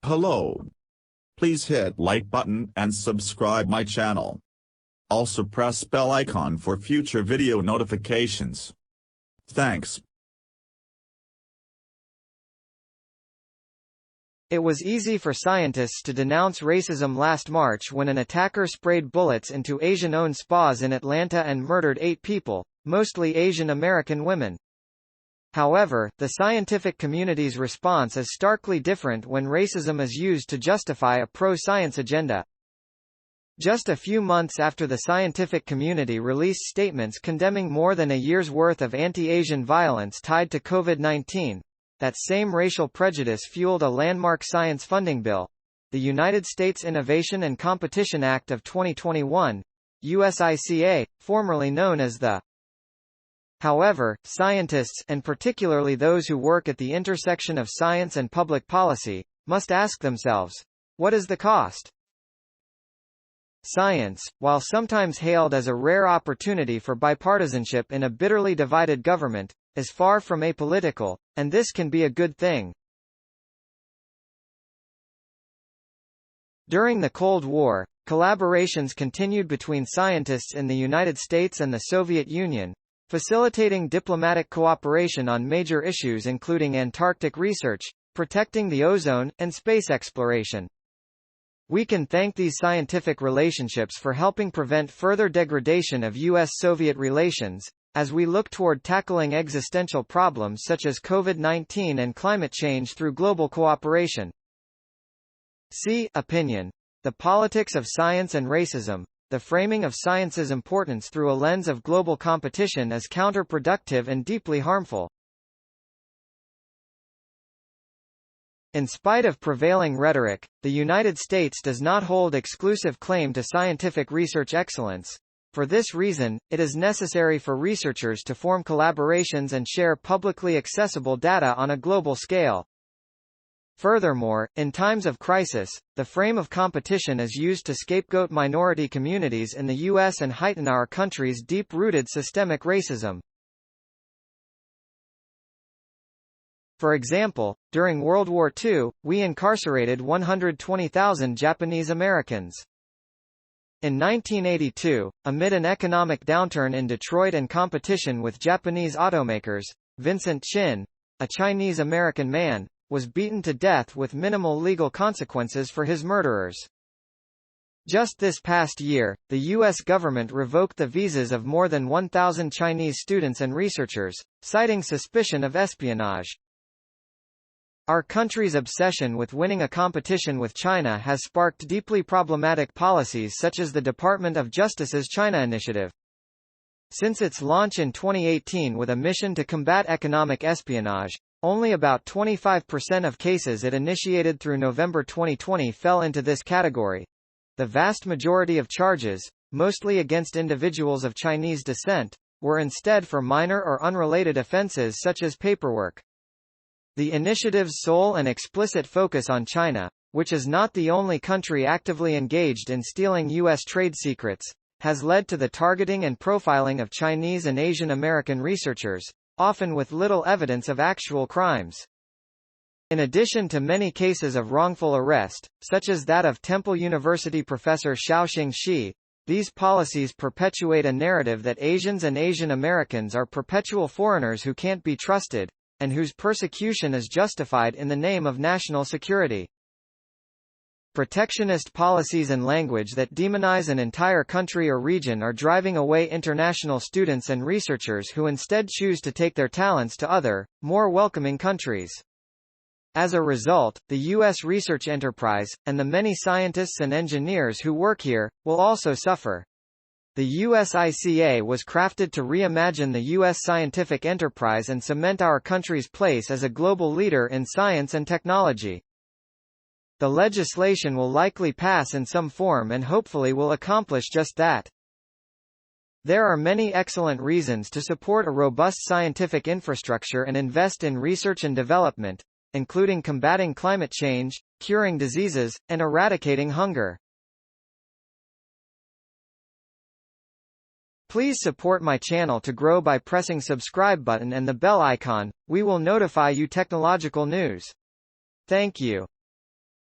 Hello. Please hit like button and subscribe my channel. Also press bell icon for future video notifications. Thanks. It was easy for scientists to denounce racism last March when an attacker sprayed bullets into Asian-owned spas in Atlanta and murdered 8 people, mostly Asian American women. However, the scientific community's response is starkly different when racism is used to justify a pro-science agenda. Just a few months after the scientific community released statements condemning more than a year's worth of anti-Asian violence tied to COVID-19, that same racial prejudice fueled a landmark science funding bill, the United States Innovation and Competition Act of 2021, USICA, formerly known as the. However, scientists, and particularly those who work at the intersection of science and public policy, must ask themselves, what is the cost? Science, while sometimes hailed as a rare opportunity for bipartisanship in a bitterly divided government, is far from apolitical, and this can be a good thing. During the Cold War, collaborations continued between scientists in the United States and the Soviet Union, facilitating diplomatic cooperation on major issues including Antarctic research, protecting the ozone, and space exploration. We can thank these scientific relationships for helping prevent further degradation of U.S.-Soviet relations, as we look toward tackling existential problems such as COVID-19 and climate change through global cooperation. See Opinion. The Politics of Science and Racism. The framing of science's importance through a lens of global competition is counterproductive and deeply harmful. In spite of prevailing rhetoric, the United States does not hold exclusive claim to scientific research excellence. For this reason, it is necessary for researchers to form collaborations and share publicly accessible data on a global scale. Furthermore, in times of crisis, the frame of competition is used to scapegoat minority communities in the U.S. and heighten our country's deep-rooted systemic racism. For example, during World War II, we incarcerated 120,000 Japanese Americans. In 1982, amid an economic downturn in Detroit and competition with Japanese automakers, Vincent Chin, a Chinese-American man, was beaten to death with minimal legal consequences for his murderers. Just this past year, the U.S. government revoked the visas of more than 1,000 Chinese students and researchers, citing suspicion of espionage. Our country's obsession with winning a competition with China has sparked deeply problematic policies such as the Department of Justice's China Initiative. Since its launch in 2018 with a mission to combat economic espionage, only about 25% of cases it initiated through November 2020 fell into this category. The vast majority of charges, mostly against individuals of Chinese descent, were instead for minor or unrelated offenses such as paperwork. The initiative's sole and explicit focus on China, which is not the only country actively engaged in stealing U.S. trade secrets, has led to the targeting and profiling of Chinese and Asian American researchers, often with little evidence of actual crimes. In addition to many cases of wrongful arrest, such as that of Temple University professor Xiaoxing Xi, these policies perpetuate a narrative that Asians and Asian Americans are perpetual foreigners who can't be trusted, and whose persecution is justified in the name of national security. Protectionist policies and language that demonize an entire country or region are driving away international students and researchers who instead choose to take their talents to other, more welcoming countries. As a result, the U.S. research enterprise, and the many scientists and engineers who work here, will also suffer. The USICA was crafted to reimagine the U.S. scientific enterprise and cement our country's place as a global leader in science and technology. The legislation will likely pass in some form and hopefully will accomplish just that. There are many excellent reasons to support a robust scientific infrastructure and invest in research and development, including combating climate change, curing diseases, and eradicating hunger. Please support my channel to grow by pressing subscribe button and the bell icon. We will notify you technological news. Thank you.